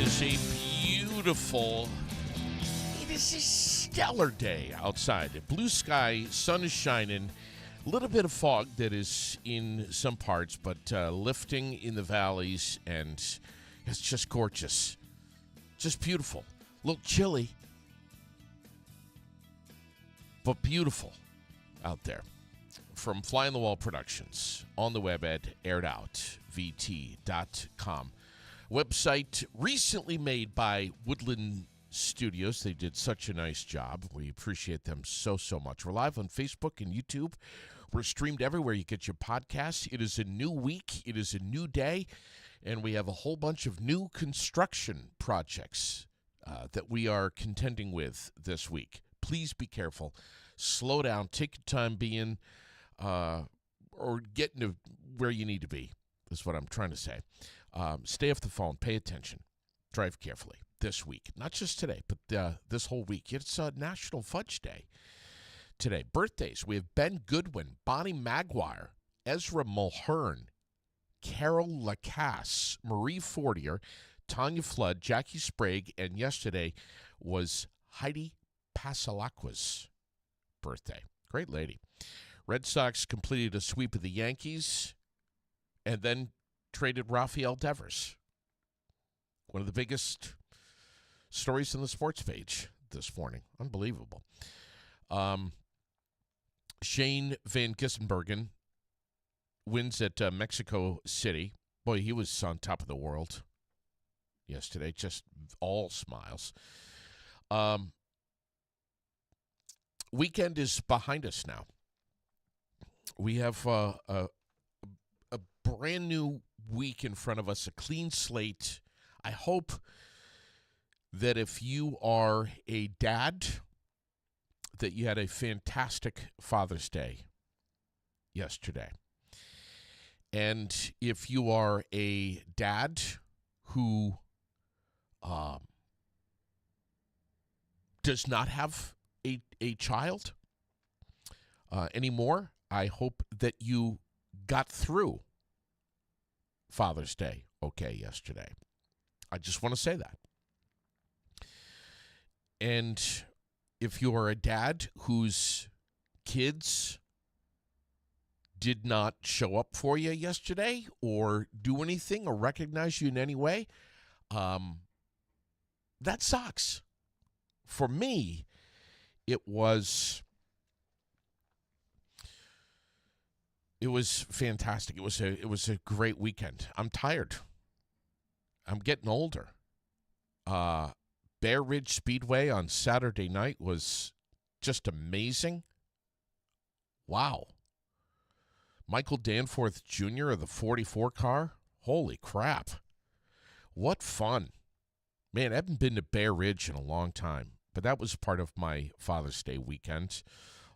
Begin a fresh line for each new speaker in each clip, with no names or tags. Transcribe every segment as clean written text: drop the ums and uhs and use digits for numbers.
is a beautiful, it is a stellar day outside. Blue sky, sun is shining. A little bit of fog that is in some parts, but lifting in the valleys, and it's just gorgeous. Just beautiful. A little chilly, but beautiful out there. From Fly on the Wall Productions, on the web at airedout.vt.com. Website recently made by Woodland Studios. They did such a nice job. We appreciate them so much. We're live on Facebook and YouTube. We're streamed everywhere you get your podcasts. It is a new week. It is a new day. And we have a whole bunch of new construction projects that we are contending with this week. Please be careful. Slow down. Take your time being or getting to where you need to be, is what I'm trying to say. Stay off the phone. Pay attention. Drive carefully this week. Not just today, but this whole week. It's National Fudge Day today. Birthdays. We have Ben Goodwin, Bonnie Maguire, Ezra Mulhern, Carol Lacasse, Marie Fortier, Tanya Flood, Jackie Sprague, and yesterday was Heidi Pasalacqua's birthday. Great lady. Red Sox completed a sweep of the Yankees and then traded Rafael Devers. One of the biggest stories in the sports page this morning. Unbelievable. Shane Van Gissenbergen wins at Mexico City. Boy, he was on top of the world yesterday. Just all smiles. Weekend is behind us now. We have a brand new week in front of us, a clean slate. I hope that if you are a dad, that you had a fantastic Father's Day yesterday. And if you are a dad who does not have a child anymore, I hope that you got through Father's Day okay yesterday. I just want to say that. And if you are a dad whose kids did not show up for you yesterday or do anything or recognize you in any way, that sucks. For me, it was fantastic. It was a great weekend. I'm tired. I'm getting older. Bear Ridge Speedway on Saturday night was just amazing. Wow. Michael Danforth Jr. of the 44 car. Holy crap. What fun. Man, I haven't been to Bear Ridge in a long time, but that was part of my Father's Day weekend,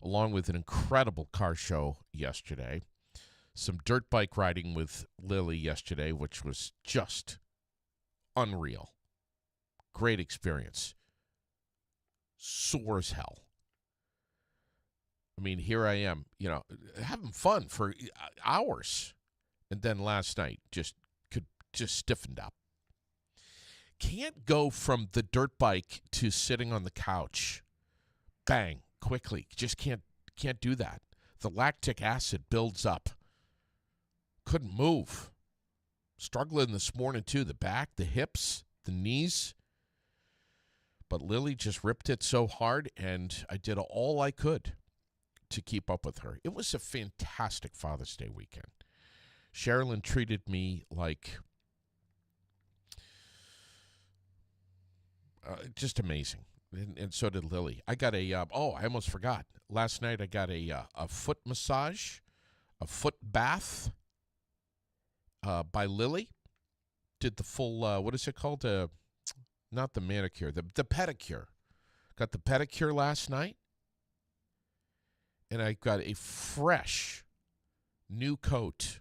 along with an incredible car show yesterday. Some dirt bike riding with Lily yesterday, which was just unreal. Great experience. Sore as hell. I mean, here I am, having fun for hours. And then last night, just stiffened up. Can't go from the dirt bike to sitting on the couch. Bang, quickly. Just can't do that. The lactic acid builds up. Couldn't move. Struggling this morning, too. The back, the hips, the knees. But Lily just ripped it so hard, and I did all I could to keep up with her. It was a fantastic Father's Day weekend. Sherilyn treated me like just amazing, and so did Lily. I got I almost forgot. Last night I got a foot massage, a foot bath by Lily. Did the full, what is it called? Not the manicure, the pedicure. Got the pedicure last night. And I got a fresh new coat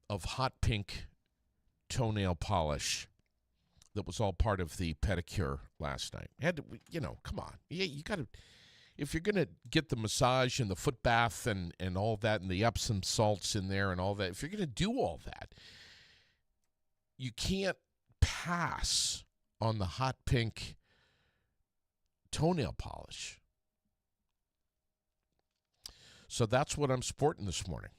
of hot pink toenail polish that was all part of the pedicure last night. Had to, come on. You got to, if you're going to get the massage and the foot bath and all that and the Epsom salts in there and all that, if you're going to do all that, you can't pass on the hot pink toenail polish. So that's what I'm sporting this morning.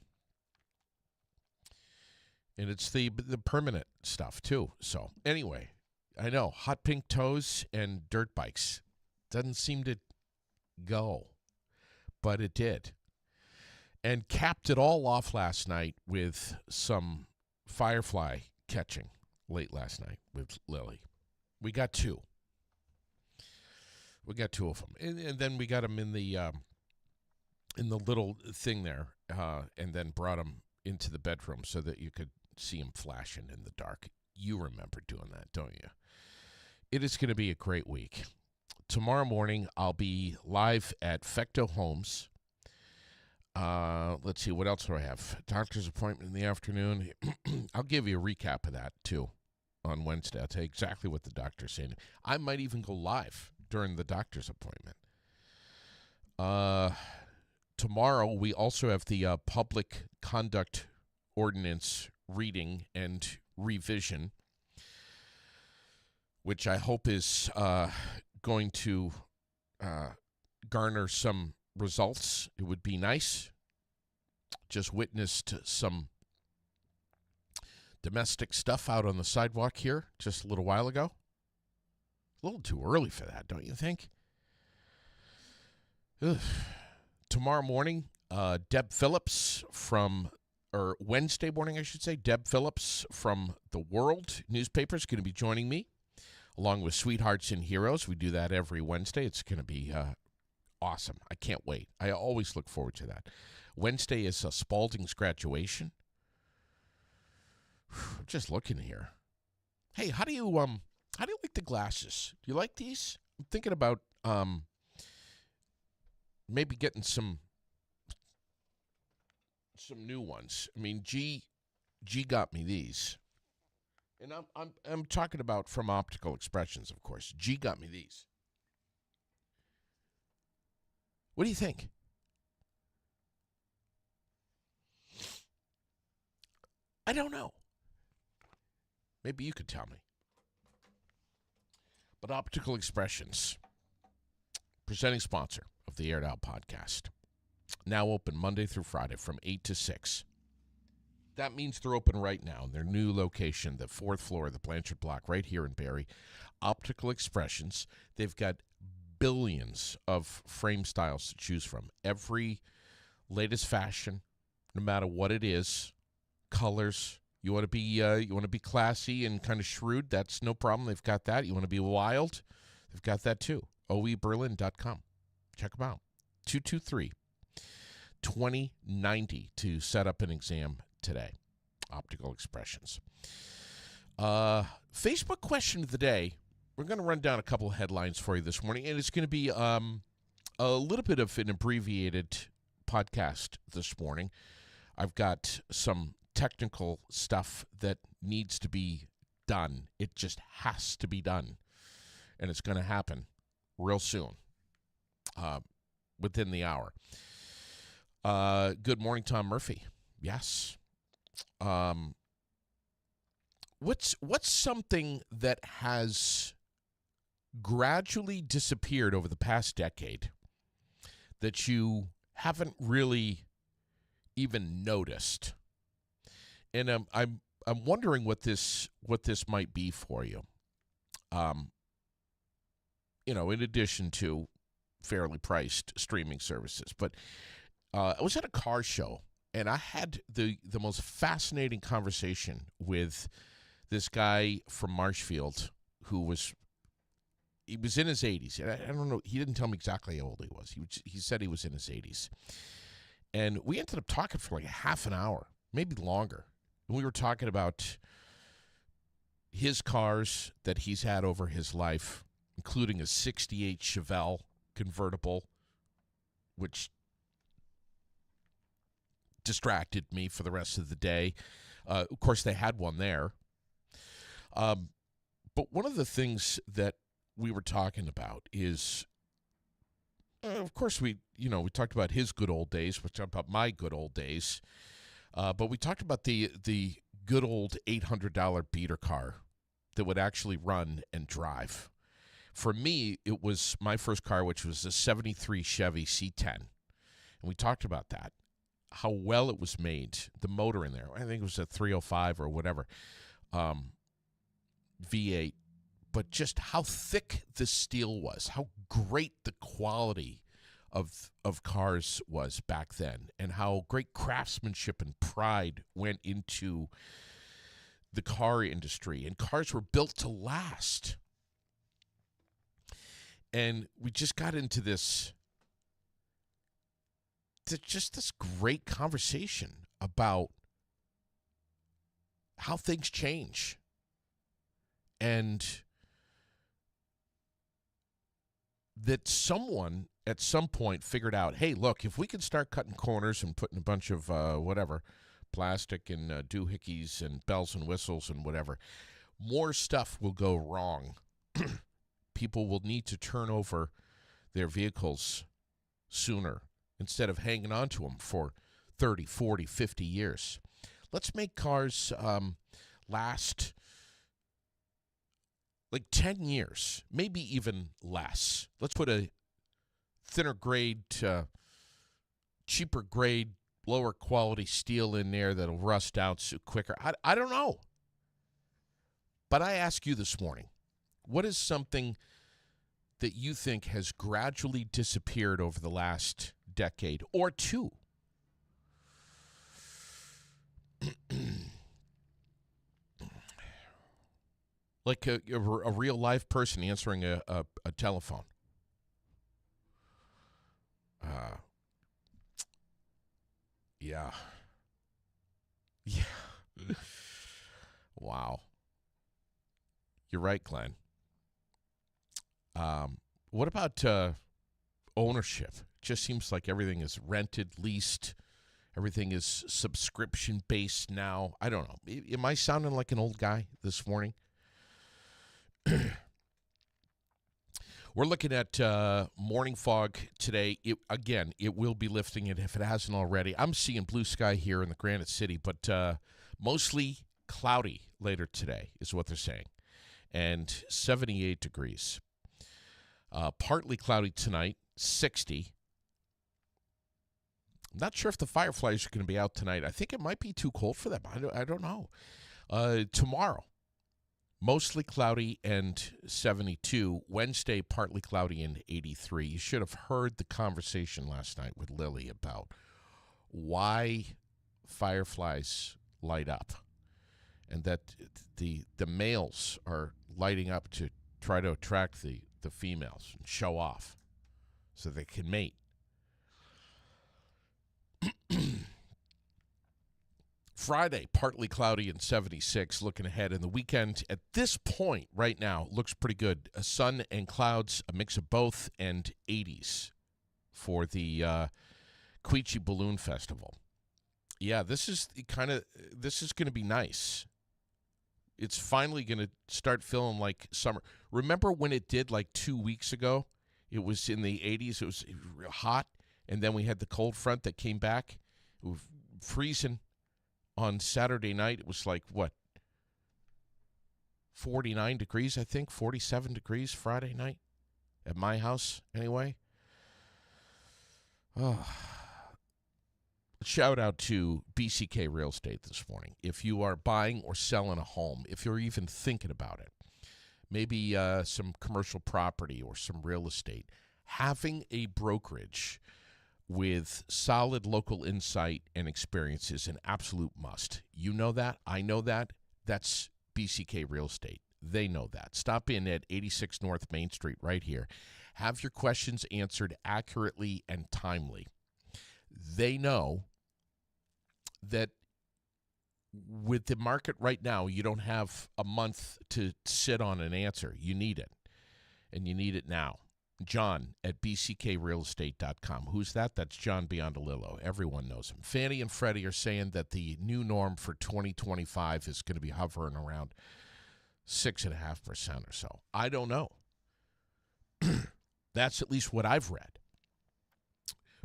And it's the permanent stuff, too. So anyway, I know, hot pink toes and dirt bikes. Doesn't seem to go, but it did. And capped it all off last night with some firefly catching late last night with Lily. We got two. We got two of them. And then we got them in the little thing there, and then brought them into the bedroom so that you could see them flashing in the dark. You remember doing that, don't you? It is going to be a great week. Tomorrow morning, I'll be live at Fecto Homes. Let's see, what else do I have? Doctor's appointment in the afternoon. I'll give you a recap of that, too, on Wednesday. I'll tell you exactly what the doctor's saying. I might even go live during the doctor's appointment. Tomorrow, we also have the public conduct ordinance reading and revision, which I hope is going to garner some results. It would be nice. Just witnessed some domestic stuff out on the sidewalk here just a little while ago. A little too early for that, don't you think? Ugh. Tomorrow morning, Deb Phillips Wednesday morning, I should say, Deb Phillips from The World newspaper is going to be joining me, along with Sweethearts and Heroes. We do that every Wednesday. It's going to be awesome. I can't wait. I always look forward to that. Wednesday is Spalding's graduation. I'm just looking here. Hey, how do you like the glasses? Do you like these? I'm thinking about maybe getting some new ones. I mean, G got me these, and I'm talking about from Optical Expressions, of course. G got me these. What do you think? I don't know. Maybe you could tell me. But Optical Expressions, presenting sponsor of the Aired Out podcast, now open Monday through Friday from 8 to 6. That means they're open right now in their new location, the 4th floor of the Blanchard Block, right here in Barrie. Optical Expressions. They've got billions of frame styles to choose from. Every latest fashion, no matter what it is, colors. You want to be classy and kind of shrewd. That's no problem. They've got that. You want to be wild. They've got that too. oeberlin.com. Check them out. 223-2090 to set up an exam today. Optical Expressions. Facebook question of the day. We're going to run down a couple of headlines for you this morning, and it's going to be a little bit of an abbreviated podcast this morning. I've got some technical stuff that needs to be done. It just has to be done, and it's going to happen real soon, within the hour. Good morning, Tom Murphy. Yes. What's something that has gradually disappeared over the past decade that you haven't really even noticed? And I'm wondering what this might be for you. In addition to fairly priced streaming services. But I was at a car show, and I had the most fascinating conversation with this guy from Marshfield who was in his 80s. And I don't know, he didn't tell me exactly how old he was. He said he was in his 80s. And we ended up talking for like a half an hour, maybe longer. And we were talking about his cars that he's had over his life, including a 68 Chevelle convertible, which distracted me for the rest of the day. Of course, they had one there. But one of the things that we were talking about is, of course, we talked about his good old days. We talked about my good old days. But we talked about the good old $800 beater car that would actually run and drive. For me, it was my first car, which was a 73 Chevy C10. And we talked about that, how well it was made, the motor in there. I think it was a 305 or whatever, V8. But just how thick the steel was, how great the quality of cars was back then, and how great craftsmanship and pride went into the car industry. And cars were built to last. And we just got into this great conversation about how things change. And that someone at some point figured out, hey, look, if we can start cutting corners and putting a bunch of plastic and doohickeys and bells and whistles and whatever, more stuff will go wrong. People will need to turn over their vehicles sooner instead of hanging on to them for 30, 40, 50 years. Let's make cars last like 10 years, maybe even less. Let's put a thinner grade, cheaper grade, lower quality steel in there that'll rust out quicker. I don't know. But I ask you this morning, what is something that you think has gradually disappeared over the last decade or two? Like a real live person answering a telephone. Yeah. Wow. You're right, Glenn. What about ownership? Just seems like everything is rented, leased. Everything is subscription-based now. I don't know. Am I sounding like an old guy this morning? We're looking at morning fog today. It will be lifting it if it hasn't already. I'm seeing blue sky here in the Granite City, but mostly cloudy later today is what they're saying, and 78 degrees. Partly cloudy tonight, 60. I'm not sure if the Fireflies are going to be out tonight. I think it might be too cold for them. I don't know. Tomorrow, mostly cloudy and 72. Wednesday, partly cloudy and 83. You should have heard the conversation last night with Lily about why fireflies light up, and that the males are lighting up to try to attract the females and show off so they can mate. Friday, partly cloudy and 76. Looking ahead in the weekend, at this point right now, looks pretty good. Sun and clouds, a mix of both, and 80s for the Quechee Balloon Festival. Yeah, this is going to be nice. It's finally going to start feeling like summer. Remember when it did like 2 weeks ago? It was in the 80s. It was hot, and then we had the cold front that came back. It was freezing. On Saturday night, it was like, 49 degrees, I think, 47 degrees Friday night at my house, anyway. Oh. Shout out to BCK Real Estate this morning. If you are buying or selling a home, if you're even thinking about it, maybe some commercial property or some real estate, having a brokerage with solid local insight and experience is an absolute must. You know that. I know that. That's BCK Real Estate. They know that. Stop in at 86 North Main Street right here. Have your questions answered accurately and timely. They know that with the market right now, you don't have a month to sit on an answer. You need it, and you need it now. John at bckrealestate.com. Who's that? That's John Biondolillo. Everyone knows him. Fannie and Freddie are saying that the new norm for 2025 is going to be hovering around 6.5% or so. I don't know. That's at least what I've read.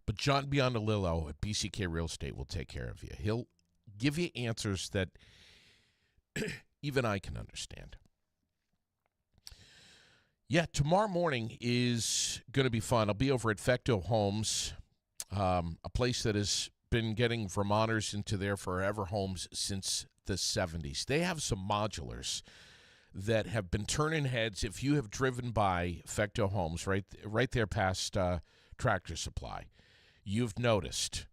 But John Biondolillo at BCK Real Estate will take care of you. He'll give you answers that even I can understand. Yeah, tomorrow morning is going to be fun. I'll be over at Fecto Homes, a place that has been getting Vermonters into their forever homes since the 70s. They have some modulars that have been turning heads. If you have driven by Fecto Homes, right there past Tractor Supply, you've noticed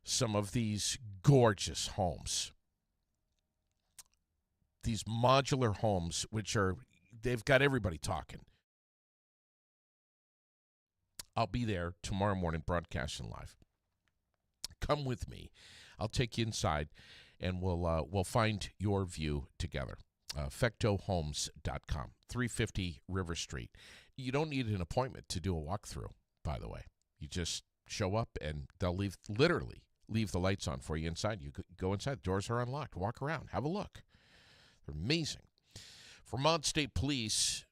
some of these gorgeous homes. These modular homes, they've got everybody talking. I'll be there tomorrow morning broadcasting live. Come with me. I'll take you inside, and we'll find your view together. FectoHomes.com, 350 River Street. You don't need an appointment to do a walkthrough, by the way. You just show up, and they'll literally leave the lights on for you inside. You go inside. The doors are unlocked. Walk around. Have a look. They're amazing. Vermont State Police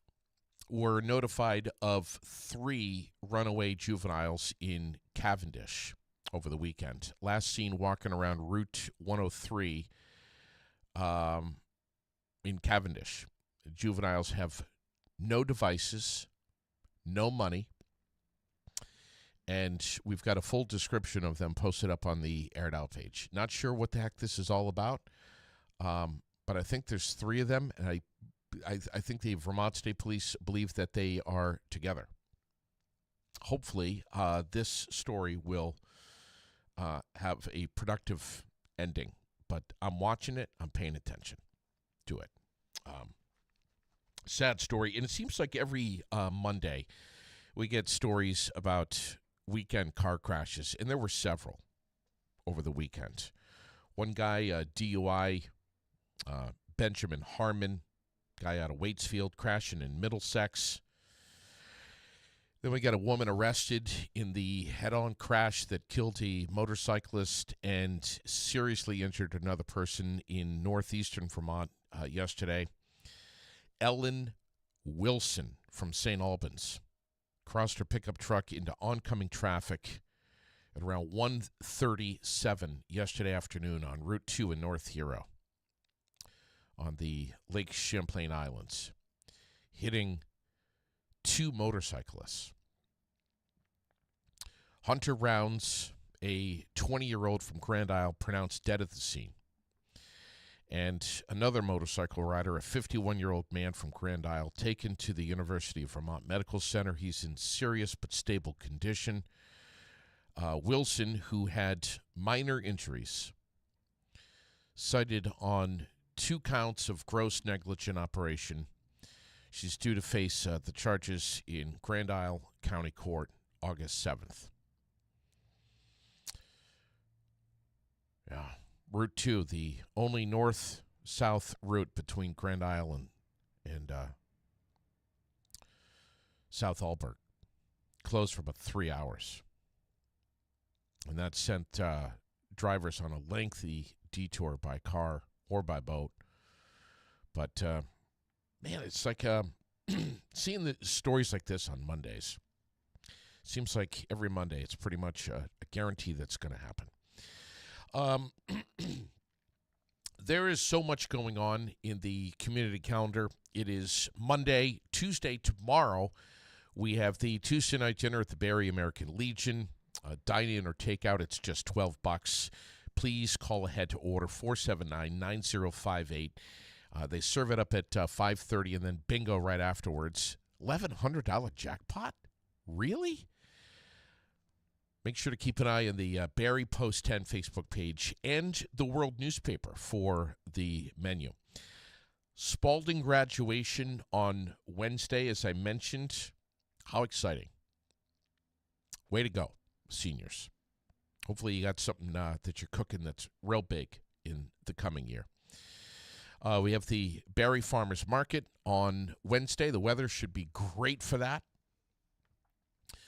were notified of 3 runaway juveniles in Cavendish over the weekend. Last seen walking around Route 103 in Cavendish. The juveniles have no devices, no money, and we've got a full description of them posted up on the Aired Out page. Not sure what the heck this is all about, but I think there's 3 of them, and I think the Vermont State Police believe that they are together. Hopefully, this story will have a productive ending, but I'm watching it. I'm paying attention to it. Sad story, and it seems like every Monday we get stories about weekend car crashes, and there were several over the weekend. One guy, DUI, Benjamin Harmon, guy out of Waitsfield, crashing in Middlesex. Then we got a woman arrested in the head-on crash that killed a motorcyclist and seriously injured another person in northeastern Vermont yesterday. Ellen Wilson from St. Albans crossed her pickup truck into oncoming traffic at around 1:37 yesterday afternoon on Route 2 in North Hero on the Lake Champlain Islands, hitting 2 motorcyclists. Hunter Rounds, a 20-year-old from Grand Isle, pronounced dead at the scene. And another motorcycle rider, a 51-year-old man from Grand Isle, taken to the University of Vermont Medical Center. He's in serious but stable condition. Wilson, who had minor injuries, cited on 2 counts of gross negligent operation. She's due to face the charges in Grand Isle County Court August 7th. Yeah. Route 2, the only north-south route between Grand Isle and South Alberta, closed for about 3 hours. And that sent drivers on a lengthy detour by car or by boat. But, man, it's like seeing the stories like this on Mondays. Seems like every Monday it's pretty much a guarantee that's going to happen. There is so much going on in the community calendar. It is Monday. Tuesday, tomorrow, we have the Tuesday night dinner at the Barrie American Legion. Dine-in or takeout, it's just $12. Please call ahead to order 479-9058. They serve it up at 5:30 and then bingo right afterwards. $1,100 jackpot? Really? Make sure to keep an eye on the Barrie Post 10 Facebook page and the World newspaper for the menu. Spalding graduation on Wednesday, as I mentioned. How exciting. Way to go, seniors. Hopefully you got something that you're cooking that's real big in the coming year. We have the Barrie Farmers Market on Wednesday. The weather should be great for that.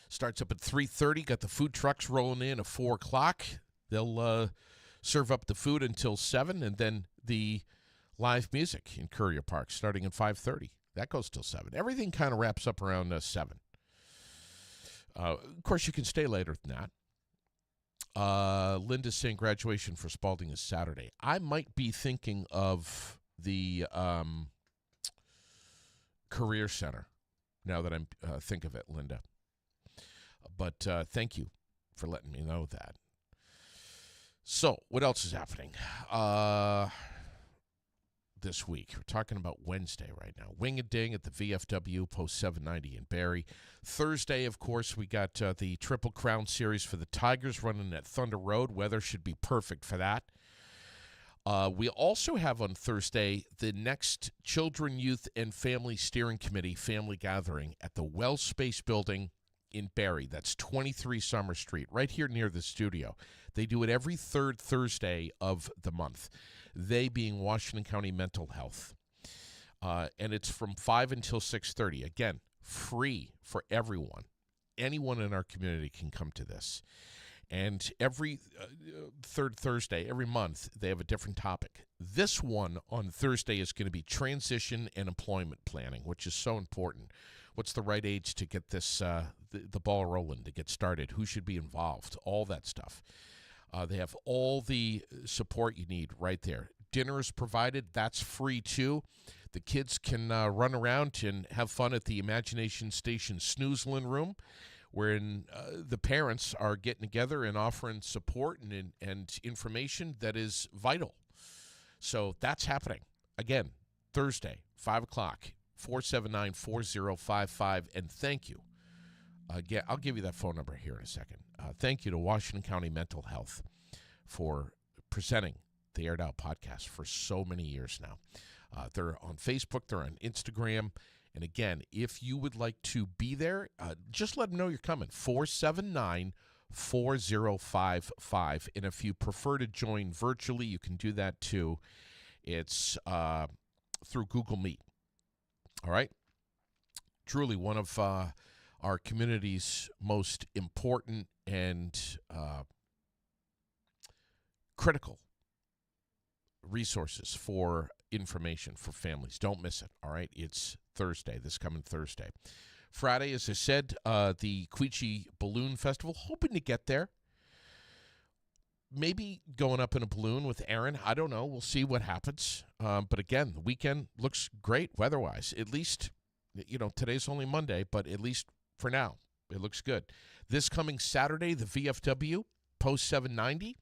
Starts up at 3:30. Got the food trucks rolling in at 4 o'clock. They'll serve up the food until 7, and then the live music in Courier Park starting at 5:30. That goes till 7. Everything kind of wraps up around 7. Of course, you can stay later than that. Linda's saying graduation for Spalding is Saturday. I might be thinking of the Career Center now that I think of it, Linda. But thank you for letting me know that. So, what else is happening this week? We're talking about Wednesday right now. Wing a Ding at the VFW, Post 790 in Barrie. Thursday, of course, we got the Triple Crown Series for the Tigers running at Thunder Road. Weather should be perfect for that. We also have on Thursday the next Children, Youth, and Family Steering Committee family gathering at the Well Space Building in Barrie. That's 23 Summer Street, right here near the studio. They do it every third Thursday of the month, they being Washington County Mental Health. And it's from 5 until 6:30. Again, free for everyone. Anyone in our community can come to this. And every third Thursday, every month, they have a different topic. This one on Thursday is going to be transition and employment planning, which is so important. What's the right age to get this the ball rolling, to get started? Who should be involved? All that stuff. They have all the support you need right there. Dinner is provided. That's free, too. The kids can run around and have fun at the Imagination Station Snoozlin Room, wherein the parents are getting together and offering support and information that is vital. So that's happening. Again, Thursday, 5 o'clock, 479-4055. And thank you. Again, I'll give you that phone number here in a second. Thank you to Washington County Mental Health for presenting the Aired Out podcast for so many years now. They're on Facebook. They're on Instagram. And again, if you would like to be there, just let them know you're coming. 479-4055. And if you prefer to join virtually, you can do that too. It's through Google Meet. All right? Truly one of our community's most important and critical resources for information for families. Don't miss it, all right? It's Thursday, this coming Thursday. Friday, as I said, the Quechee Balloon Festival. Hoping to get there. Maybe going up in a balloon with Aaron. I don't know. We'll see what happens. But again, the weekend looks great weather-wise. At least, today's only Monday, but at least for now, it looks good. This coming Saturday, the VFW, Post 790,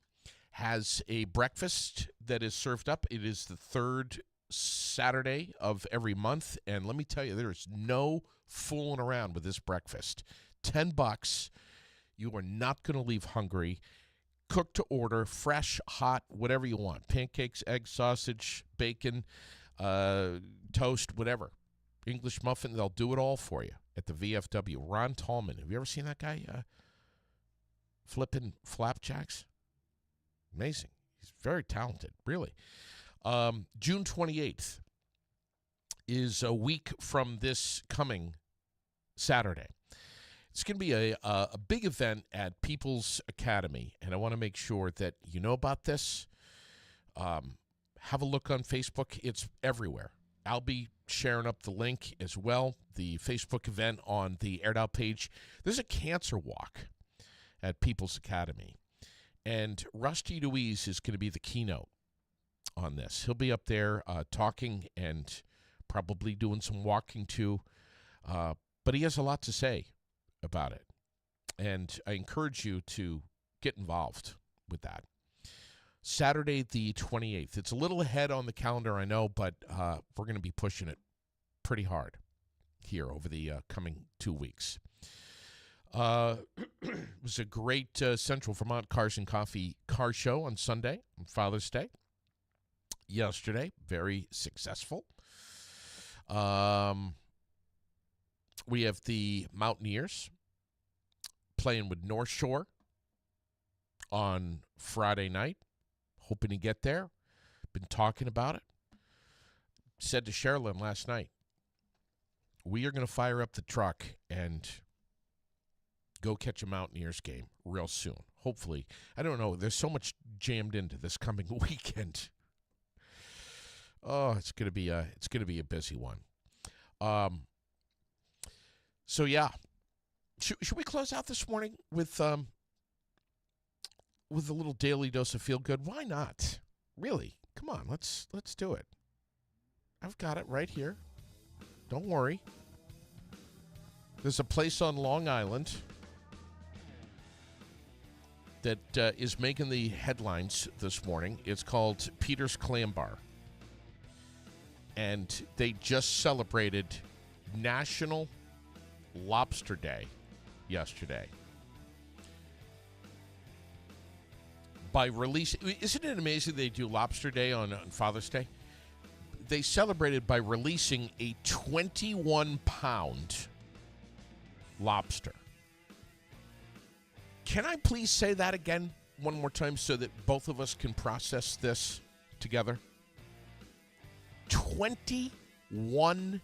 has a breakfast that is served up. It is the third Saturday of every month, and let me tell you, there is no fooling around with this breakfast. $10. You are not going to leave hungry. Cooked to order, fresh, hot, whatever you want. Pancakes, eggs, sausage, bacon, toast, whatever. English muffin, they'll do it all for you at the VFW. Ron Tallman, have you ever seen that guy flipping flapjacks? Amazing. He's very talented, really. June 28th is a week from this coming Saturday. It's going to be a big event at People's Academy, and I want to make sure that you know about this. Have a look on Facebook. It's everywhere. I'll be sharing up the link as well, the Facebook event on the Aired Out page. There's a cancer walk at People's Academy, and Rusty Louise is going to be the keynote on this. He'll be up there talking and probably doing some walking too, but he has a lot to say about it, and I encourage you to get involved with that. Saturday the 28th. It's a little ahead on the calendar, I know, but we're going to be pushing it pretty hard here over the coming 2 weeks. It was a great Central Vermont Cars and Coffee car show on Sunday, on Father's Day. Yesterday, very successful. We have the Mountaineers playing with North Shore on Friday night. Hoping to get there. Been talking about it. Said to Sherilyn last night, we are going to fire up the truck and go catch a Mountaineers game real soon. Hopefully. I don't know. There's so much jammed into this coming weekend. Oh, it's going to be a busy one. So yeah, should we close out this morning with a little daily dose of feel good? Why not? Really? Come on, let's do it. I've got it right here. Don't worry. There's a place on Long Island that is making the headlines this morning. It's called Peter's Clam Bar. And they just celebrated National Lobster Day yesterday. By releasing, isn't it amazing they do Lobster Day on Father's Day? They celebrated by releasing a 21-pound lobster. Can I please say that again one more time so that both of us can process this together? 21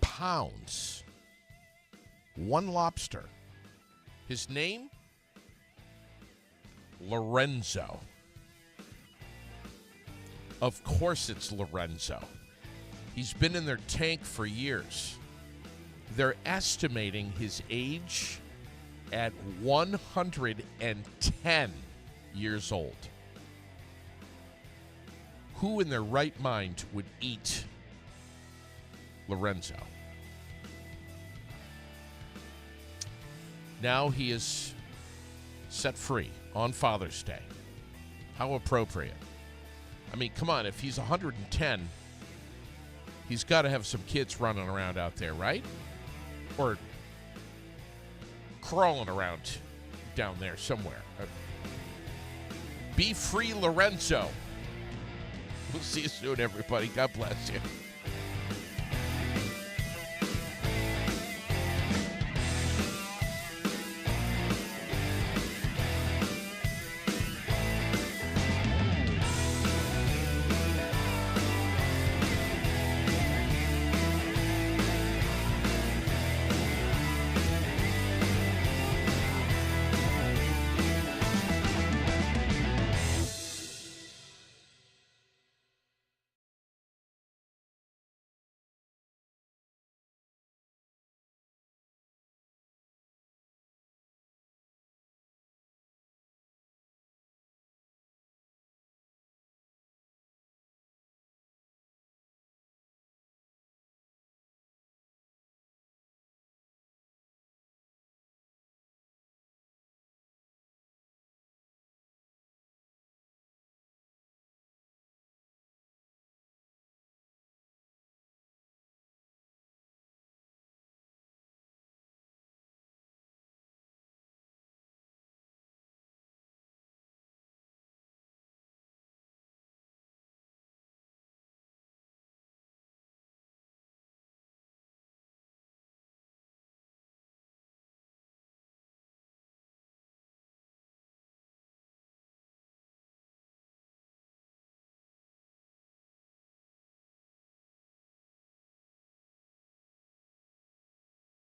pounds. One lobster. His name? Lorenzo. Of course it's Lorenzo. He's been in their tank for years. They're estimating his age at 110 years old. Who in their right mind would eat Lorenzo? Now he is set free on Father's Day. How appropriate. I mean, come on, if he's 110, he's got to have some kids running around out there, right? Or crawling around down there somewhere. Be free, Lorenzo. We'll see you soon, everybody. God bless you.